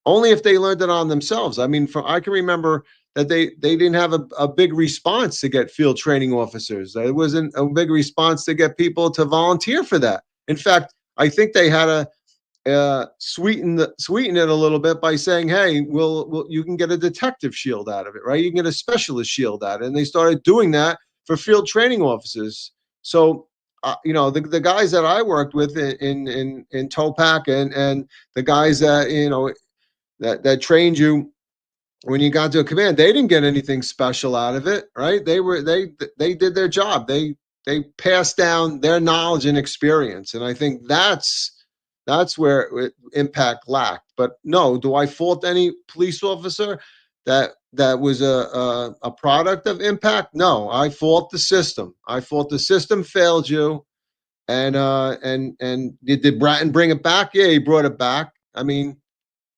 only if they learned it on themselves. I mean, I can remember that they didn't have a big response to get field training officers. There wasn't a big response to get people to volunteer for that. In fact, I think they had to sweeten it a little bit by saying, "Hey, you can get a detective shield out of it, right? You can get a specialist shield out of it." And they started doing that for field training officers. So, the guys that I worked with in Topac and the guys that that trained you when you got to a command, they didn't get anything special out of it, right? They did their job. They passed down their knowledge and experience, and I think that's where impact lacked. But no, do I fault any police officer that was a product of impact? No, I fault the system. I fault the system failed you. And did Bratton bring it back? Yeah, he brought it back. I mean,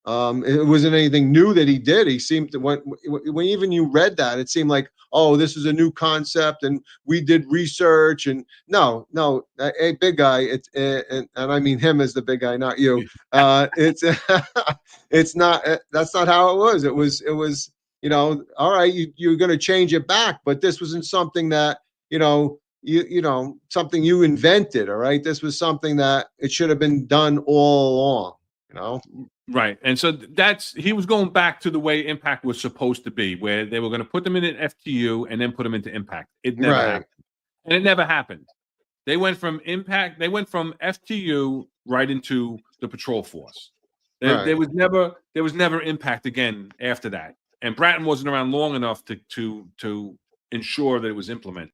it wasn't anything new that he did. He seemed to when even you read that, it seemed like, oh, this is a new concept, and we did research. And no, hey, big guy, and I mean him as the big guy, not you. It's it's not. That's not how it was. It was. All right, you're going to change it back, but this wasn't something that something you invented. All right, this was something that it should have been done all along. Right. And so he was going back to the way impact was supposed to be, where they were going to put them in an FTU and then put them into impact. It never happened. And it never happened. They went from impact, they went from FTU right into the patrol force. There was never impact again after that. And Bratton wasn't around long enough to ensure that it was implemented.